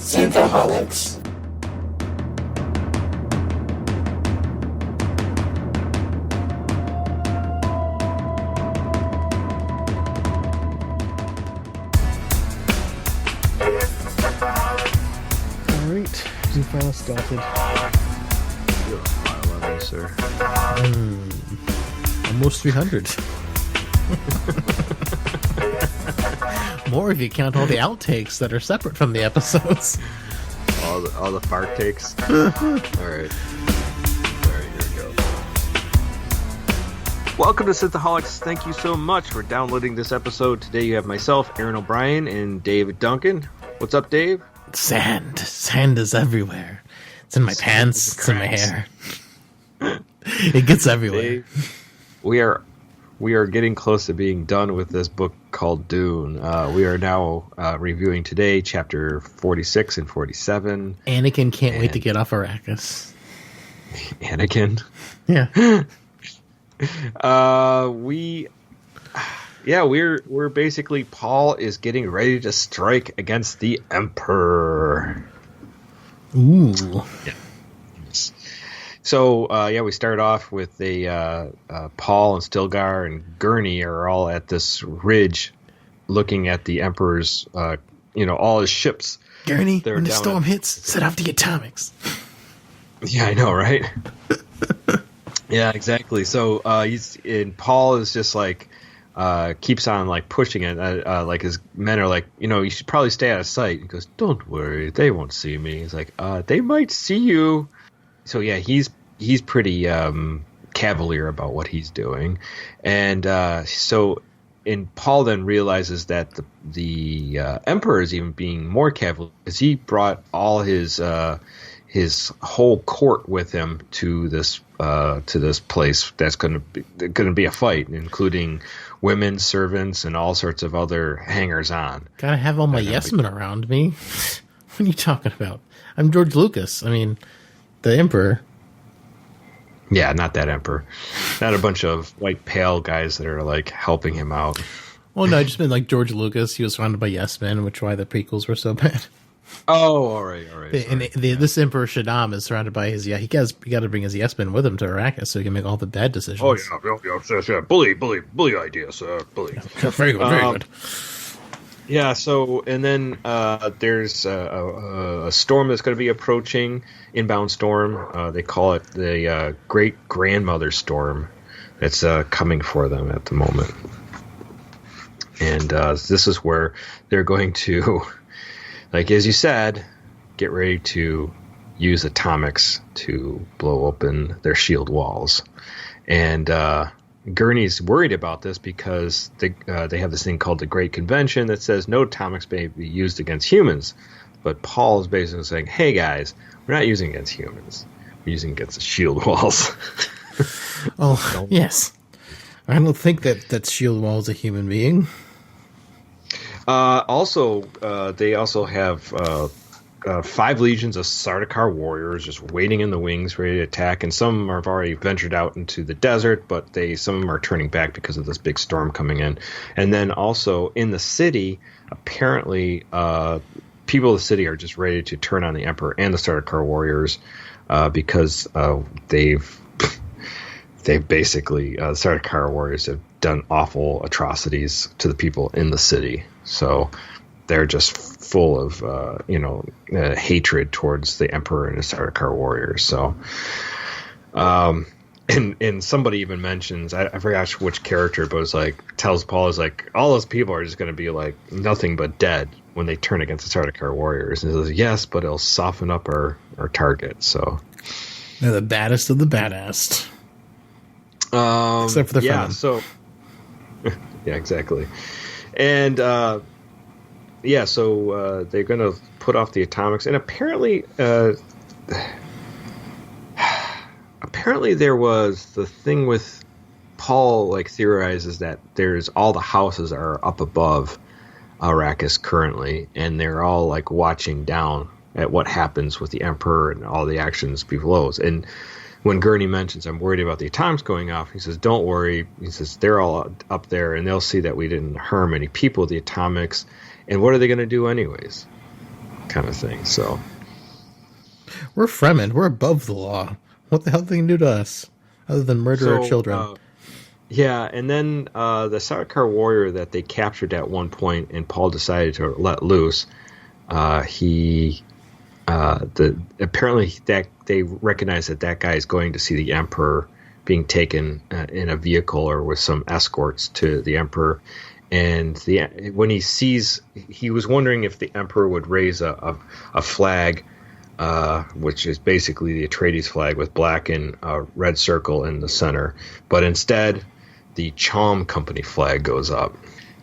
Synthaholics. Alright, you finally started. File level, sir. Almost 300. More if you count all the outtakes that are separate from the episodes. All the fart takes. Alright, here we go. Welcome to Synthaholics. Thank you so much for downloading this episode. Today you have myself, Aaron O'Brien, and David Duncan. What's up, Dave? Sand is everywhere. It's in my pants. It's in my hair. It gets everywhere. Dave, we are getting close to being done with this book called Dune. We are now reviewing today chapter 46 and 47. Anakin can't wait to get off Arrakis. Anakin? Yeah. We're basically, Paul is getting ready to strike against the Emperor. Ooh. Yeah. So, we start off with Paul and Silgar and Gurney are all at this ridge looking at the Emperor's, all his ships. Gurney, when the storm hits, set off the atomics. Yeah, I know, right? Yeah, exactly. So, Paul is just like, keeps on like pushing it. Like his men are like, you should probably stay out of sight. He goes, "Don't worry, they won't see me." He's like, "They might see you." So yeah, he's pretty cavalier about what he's doing, and Paul then realizes that the Emperor is even being more cavalier because he brought all his whole court with him to this place that's going to be a fight, including women, servants, and all sorts of other hangers-on. Gotta have all my yes men around me. What are you talking about? I'm George Lucas. I mean, the Emperor. Yeah, not that Emperor. Not a bunch of white pale guys that are like helping him out. Well, no, I just meant like George Lucas. He was surrounded by yes men, which is why the prequels were so bad. Oh, all right. This Emperor Shaddam is surrounded by his he got to bring his yes men with him to Arrakis so he can make all the bad decisions. Oh yeah, bully ideas, bully. Very good, very good. Yeah. So and then there's a storm that's going to be approaching, inbound storm. They call it the Great Grandmother Storm. That's coming for them at the moment, and this is where they're going to. Like, as you said, get ready to use atomics to blow open their shield walls. And Gurney's worried about this because they have this thing called the Great Convention that says no atomics may be used against humans. But Paul is basically saying, hey, guys, we're not using against humans. We're using against the shield walls. Oh, yes. I don't think that shield wall is a human being. They also have 5 legions of Sardaukar warriors just waiting in the wings, ready to attack, and some have already ventured out into the desert, but some of them are turning back because of this big storm coming in. And then also in the city, apparently, people of the city are just ready to turn on the Emperor and the Sardaukar warriors because they've basically Sardaukar warriors have done awful atrocities to the people in the city. So they're just full of, hatred towards the Emperor and his Sardaukar warriors. So, and somebody even mentions, I forgot which character, but it's like, tells Paul, is like, all those people are just going to be like nothing but dead when they turn against the Sardaukar warriors. And he says, yes, but it'll soften up our target. So they're the baddest of the badass. Except for the Fremen. So yeah, exactly. And so they're going to put off the atomics, and apparently there was the thing with Paul, like, theorizes that there's all the houses are up above Arrakis currently, and they're all like watching down at what happens with the Emperor and all the actions below. And when Gurney mentions, I'm worried about the atomics going off, he says, don't worry. He says, they're all up there, and they'll see that we didn't harm any people with the atomics. And what are they going to do anyways? kind of thing. So We're Fremen. We're above the law. What the hell they can do to us other than murder our children? Yeah, and then the Sarkar warrior that they captured at one point, and Paul decided to let loose. Apparently that they recognize that guy is going to see the Emperor being taken in a vehicle or with some escorts to the Emperor. And when he sees, he was wondering if the Emperor would raise a flag, which is basically the Atreides flag with black and a red circle in the center. But instead, the Chom Company flag goes up.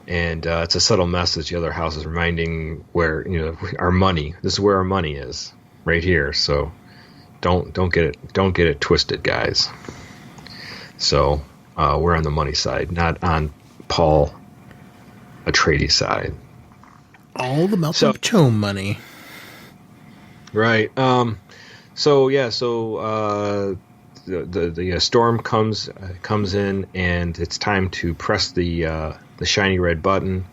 And it's a subtle message the other house is reminding where, our money. This is where our money is, right here. So don't get it twisted, guys. So we're on the money side, not on Paul Atreides side. All the Malcolm Chom money. Right. The storm comes in, and it's time to press the shiny red button,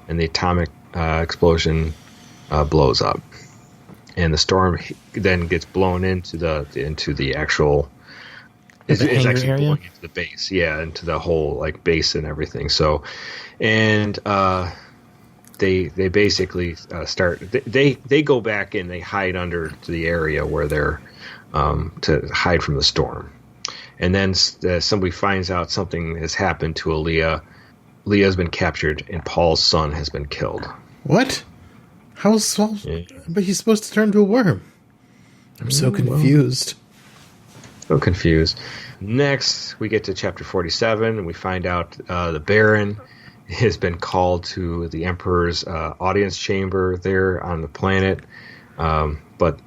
and the atomic explosion blows up, and the storm then gets blown into the actual. It's actually area? blowing into the base, into the whole base and everything. So, and they basically start. They go back and they hide under the area where they're to hide from the storm, and then somebody finds out something has happened to Alia. Leah's been captured, and Paul's son has been killed. What? How's Saul? Yeah. But he's supposed to turn to a worm. I'm so confused. So confused. Next, we get to chapter 47, and we find out the Baron has been called to the Emperor's audience chamber there on the planet, but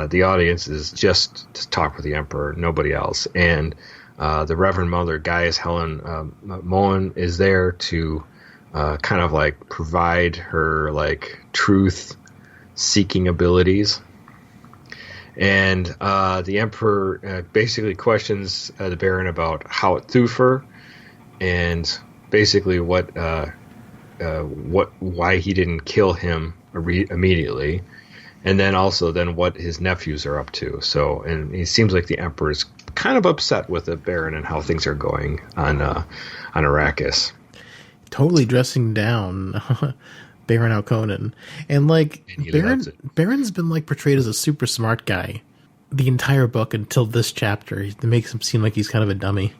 the audience is just to talk with the Emperor, nobody else. And the Reverend Mother Gaius Helen Moen is there to kind of provide her truth-seeking abilities. And the Emperor basically questions the Baron about how it Thufer, and basically why he didn't kill him immediately, and then also what his nephews are up to. So, and it seems like the Emperor is kind of upset with the Baron and how things are going on Arrakis. Totally dressing down Baron Harkonnen, and Baron's been portrayed as a super smart guy the entire book until this chapter. It makes him seem like he's kind of a dummy.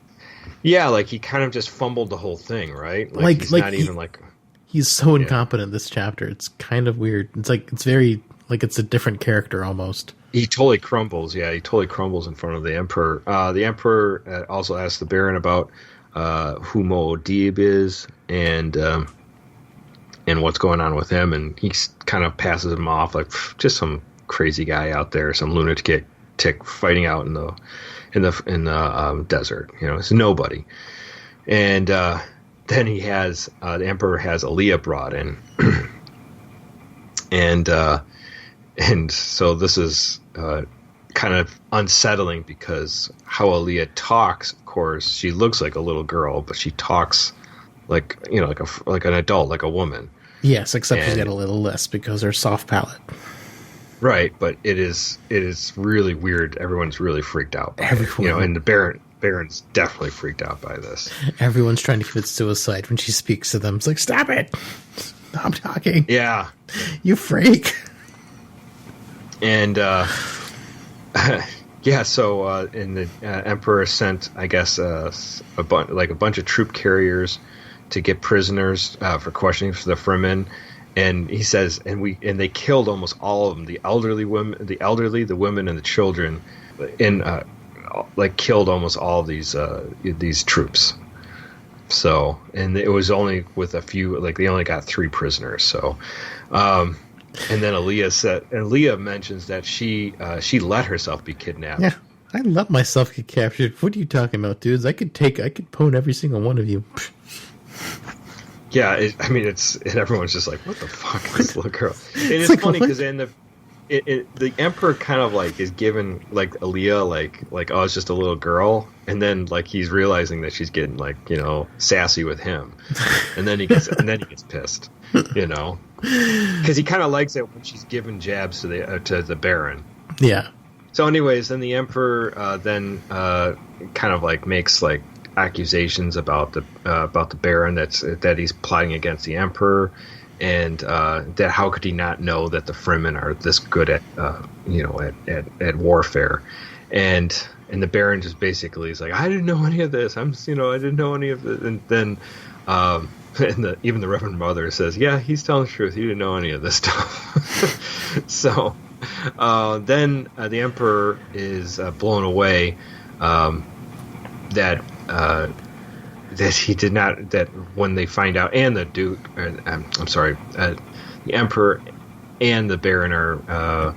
Yeah, he kind of just fumbled the whole thing, right? He's so incompetent this chapter. It's kind of weird. It's very it's a different character almost. He totally crumbles. Yeah, he totally crumbles in front of the Emperor. The Emperor also asks the Baron about who Muad'Dib is and what's going on with him, and he kind of passes him off just some crazy guy out there, some lunatic fighting out in the desert. It's nobody. And then he has the Emperor has Alia brought in, and so this is kind of unsettling because how Alia talks. Of course, she looks like a little girl, but she talks like an adult, like a woman. Yes, except she's got a little lisp because her soft palate. Right, but it is really weird. Everyone's really freaked out by it. And the Baron's definitely freaked out by this. Everyone's trying to commit suicide when she speaks to them. It's like, stop it! Stop talking. Yeah. You freak. And, so and the Emperor sent, I guess, a bunch of troop carriers to get prisoners for questioning for the Fremen. And he says, and they killed almost all of them, the elderly, the women, and the children, and killed almost all of these troops. So, and it was only with a few, they only got 3 prisoners. So, and then Alia mentions that she let herself be kidnapped. Yeah, I let myself get captured. What are you talking about, dudes? I could pwn every single one of you. Yeah, everyone's just like, what the fuck is this little girl? And it's funny because the Emperor kind of is given Alia oh, it's just a little girl, and then he's realizing that she's getting sassy with him, and then he gets pissed, because he kind of likes it when she's giving jabs to the Baron. Yeah. So, anyways, then the Emperor kind of like makes like accusations about the Baron that he's plotting against the Emperor, and that how could he not know that the Fremen are this good at at warfare, and the Baron just basically is like, I didn't know any of this. I didn't know any of it, and then. Even the Reverend Mother says, yeah, he's telling the truth. He didn't know any of this stuff. So then the Emperor is blown away that he did not, that when they find out, and the Duke, the Emperor and the Baron are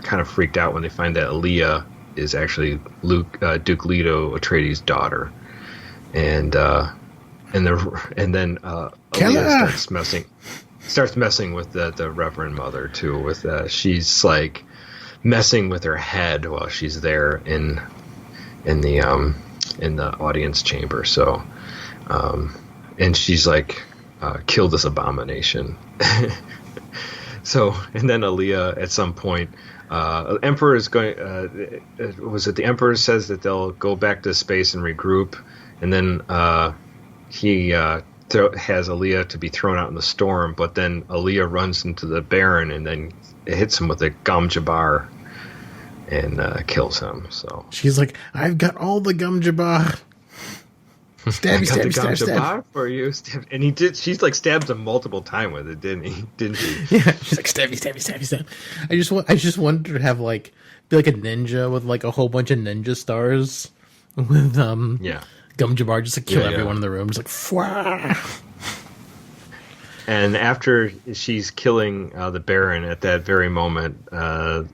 kind of freaked out when they find that Alia is actually Duke Leto Atreides' daughter. And then Alia starts messing with the Reverend Mother too. With she's like messing with her head while she's there in the audience chamber. So, and she's like, kill this abomination. So, and then Alia at some point, Emperor is going. The Emperor says that they'll go back to space and regroup, and then. He has Alia to be thrown out in the storm, but then Alia runs into the Baron and then it hits him with a Gom Jabbar and kills him. So she's like, "I've got all the Gom Jabbar. Stab, stab for you." And he did. She's like stabbed him multiple times with it, didn't she? Yeah, she's like stab. I just wanted to have like be like a ninja with like a whole bunch of ninja stars with Gom Jabbar just to kill everyone in the room. Just like, Fwah! And after she's killing the Baron, at that very moment, the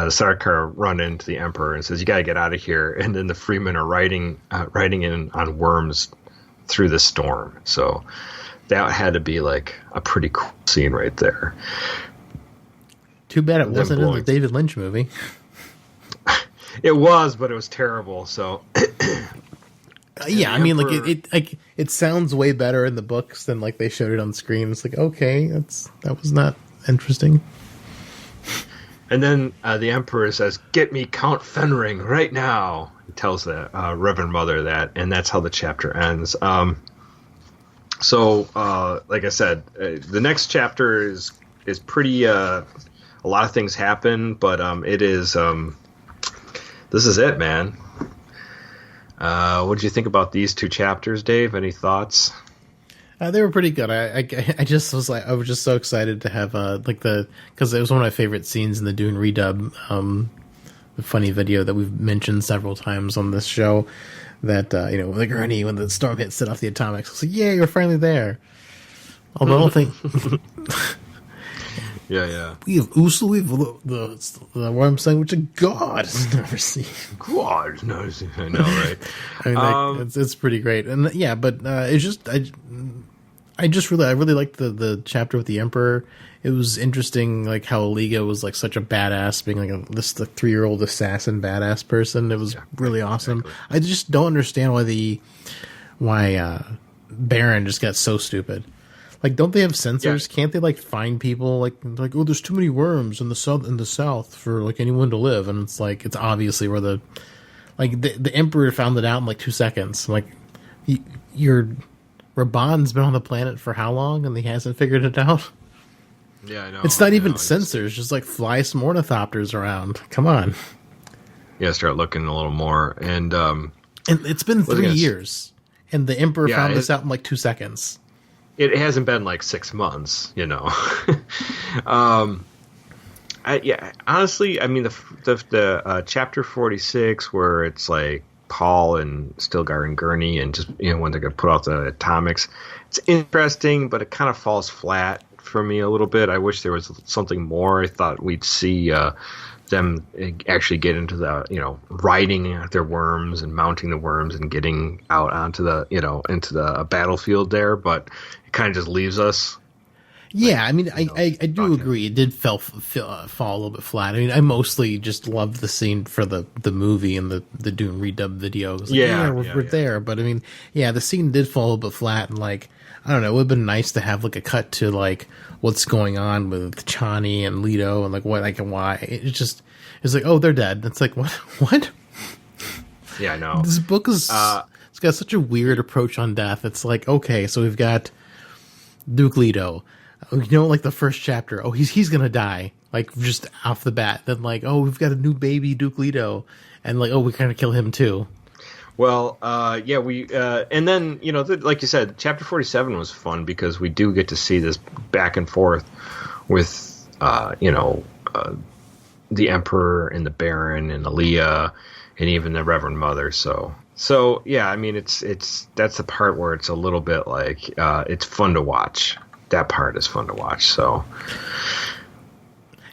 Sarkar run into the Emperor and says, "You got to get out of here." And then the Fremen are riding in on worms through the storm. So that had to be like a pretty cool scene right there. Too bad it wasn't in the David Lynch movie. It was, but it was terrible. So. Yeah, I mean, like it sounds way better in the books than like they showed it on screen. It's like, okay, that was not interesting. And then the Emperor says, "Get me Count Fenring right now." He tells the Reverend Mother that, and that's how the chapter ends. So, like I said, the next chapter is pretty. A lot of things happen, but it is. This is it, man. What did you think about these two chapters, Dave? Any thoughts? They were pretty good. I just was like, I was just so excited to have because it was one of my favorite scenes in the Dune redub, the funny video that we've mentioned several times on this show. That the Gurney, when the storm hit, set off the atomics. I was like, yeah, you're finally there. Although I don't think. Yeah. We have Usul, we have the worm saying, which a god has never seen. God knows. I know, right? I mean, it's pretty great, and but it's just I really liked the chapter with the Emperor. It was interesting, like how Alia was like such a badass, being like this 3-year-old assassin badass person. It was really awesome. Exactly. I just don't understand why Baron just got so stupid. Like, don't they have sensors? Yeah. Can't they like find people like oh, there's too many worms in the south for like anyone to live? And it's like it's obviously where the Emperor found it out in like 2 seconds. Like, your Raban's been on the planet for how long, and he hasn't figured it out? Yeah, I know. It's not even sensors; just like fly some ornithopters around. Come on. Yeah, start looking a little more, and it's been 3 years, and the Emperor found this out in like 2 seconds. It hasn't been like 6 months, honestly, I mean the chapter 46 where it's like Paul and Silgar and Gurney and just when they're gonna put out the atomics, it's interesting, but it kind of falls flat for me a little bit. I wish there was something more. I thought we'd see them actually get into the riding their worms and mounting the worms and getting out onto the into the battlefield there, but it kind of just leaves us. Yeah, I mean, I do agree. It did fall a little bit flat. I mean, I mostly just loved the scene for the movie and the Dune redub videos. Like, we're there. But I mean, the scene did fall a little bit flat, and like I don't know. It would have been nice to have like a cut to like what's going on with Chani and Leto and like what like and why. It's like, oh, they're dead. It's like, what? What? Yeah, I know. This book is it's got such a weird approach on death. It's like, okay, so we've got Duke Leto. Like the first chapter. Oh, he's gonna die. Like just off the bat. Then like, oh, we've got a new baby Duke Leto, and like, oh, we're gonna kill him too. Well, yeah, and then, like you said, chapter 47 was fun because we do get to see this back and forth with, the Emperor and the Baron and Alia and even the Reverend Mother. So yeah, I mean, that's the part where it's a little bit like, it's fun to watch. That part is fun to watch. So.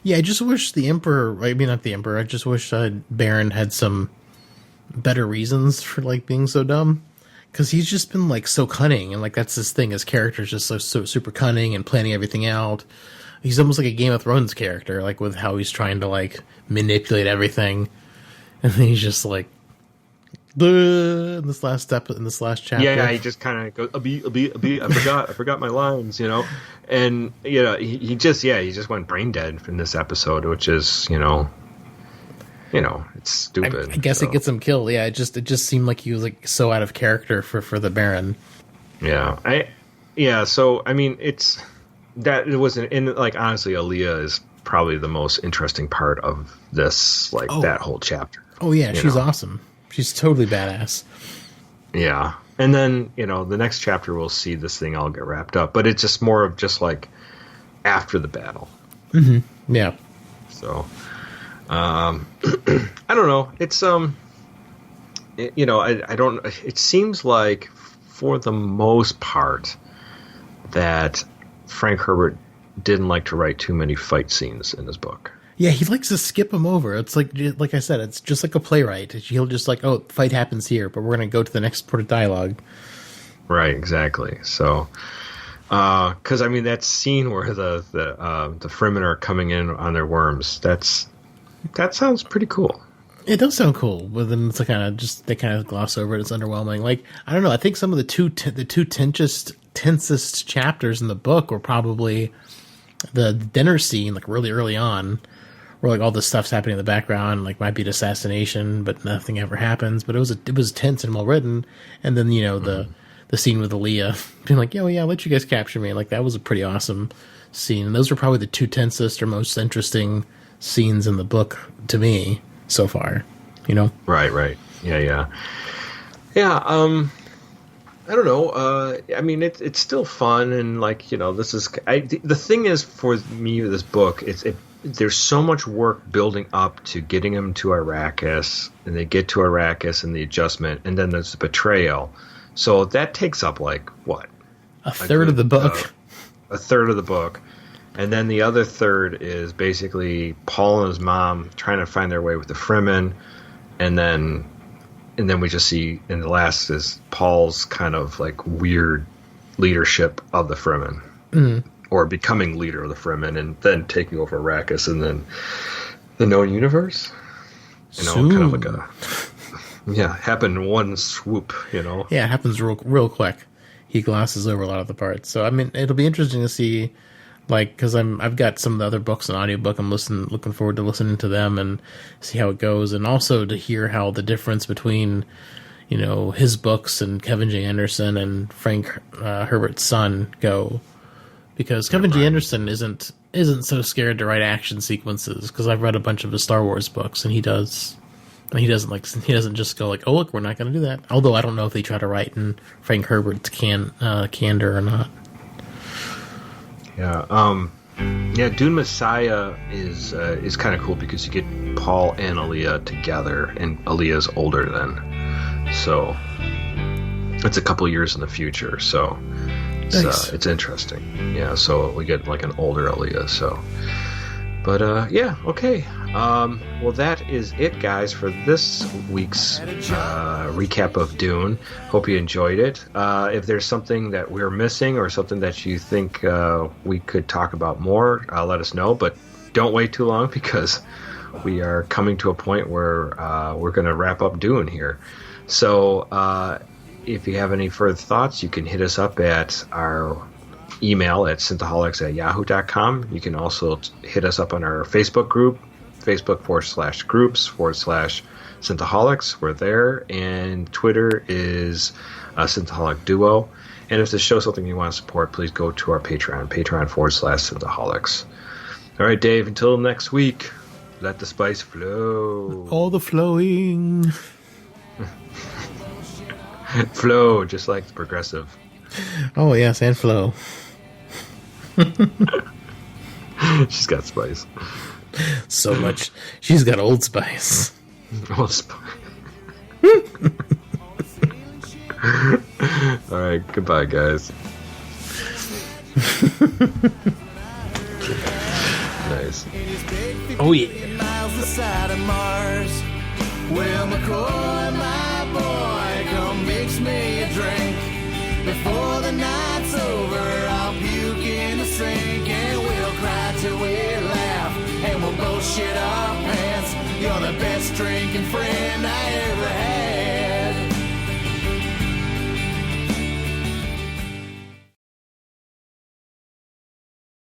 Yeah, I just wish the Emperor, I mean, not the Emperor, I just wish Baron had some better reasons for like being so dumb, because he's just been like so cunning, and like that's his thing. His character is just so super cunning and planning everything out. He's almost like a Game of Thrones character, like with how he's trying to like manipulate everything, and then he's just like in this last chapter. Yeah, he just kind of goes a bee. I forgot my lines, and he just went brain dead in this episode, which is it's stupid. I guess it gets him killed. Yeah, it just seemed like he was like so out of character for the Baron. Yeah. So I mean, it wasn't. And like honestly, Alia is probably the most interesting part of this. That whole chapter. Oh yeah, she's awesome. She's totally badass. Yeah, and then the next chapter we'll see this thing all get wrapped up, but it's just more of just like after the battle. Mm-hmm. Yeah. So. I don't know. It's I don't. It seems like for the most part that Frank Herbert didn't like to write too many fight scenes in his book. Yeah, he likes to skip them over. It's like I said, it's just like a playwright. He'll just like, oh, fight happens here, but we're going to go to the next part of dialogue. Right. Exactly. So. Because I mean that scene where the Fremen are coming in on their worms. That sounds pretty cool. It does sound cool, but then it's they kind of gloss over it. It's underwhelming. Like, I don't know. I think some of the two tensest chapters in the book were probably the dinner scene, like really early on, where like all this stuff's happening in the background, like might be an assassination, but nothing ever happens. But it was tense and well written. And then the scene with Alia being like, yeah, I'll let you guys capture me. Like that was a pretty awesome scene. And those were probably the two tensest or most interesting scenes in the book to me so far, Right. Yeah. I don't know. I mean, it's still fun, and like this is. The thing is for me with this book, there's so much work building up to getting them to Arrakis, and they get to Arrakis and the adjustment, and then there's the betrayal. So that takes up like what? A third of the book. A third of the book. And then the other third is basically Paul and his mom trying to find their way with the Fremen, and then we just see in the last is Paul's kind of like weird leadership of the Fremen, or becoming leader of the Fremen, and then taking over Arrakis, and then the known universe. Kind of like happened in one swoop. Yeah, it happens real quick. He glosses over a lot of the parts. So I mean, it'll be interesting to see. Like, because I've got some of the other books on audiobook. I'm looking forward to listening to them and see how it goes, and also to hear how the difference between, his books and Kevin J. Anderson and Frank Herbert's son go, because Kevin J. Anderson isn't so scared to write action sequences. Because I've read a bunch of his Star Wars books, and he doesn't just go like, oh look, we're not going to do that. Although I don't know if they try to write in Frank Herbert's candor or not. Yeah, Dune Messiah is kind of cool because you get Paul and Alia together, and Alia's older then, so it's a couple years in the future. So it's interesting. Yeah, so we get like an older Alia. So, but okay. Well, that is it, guys, for this week's recap of Dune. Hope you enjoyed it. If there's something that we're missing or something that you think we could talk about more, let us know. But don't wait too long, because we are coming to a point where we're going to wrap up Dune here. So if you have any further thoughts, you can hit us up at our email at synthaholics@yahoo.com. You can also hit us up on our Facebook group, Facebook/groups/Synthaholics. We're there. And Twitter is Synthaholic Duo. And if this show is something you want to support, please go to our Patreon/Synthaholics. All right, Dave, until next week, let the spice flow. All the flowing. Flow, just like the Progressive. Oh, yes, and flow. She's got spice. So much. She's got Old Spice. Old Spice. All right, goodbye, guys. Nice. Oh, yeah. Well, McCoy, my boy, come mix me a drink. Before the night's over, I'll puke in the sink, and we'll cry till we laugh, and we'll both shit our pants. You're the best drinking friend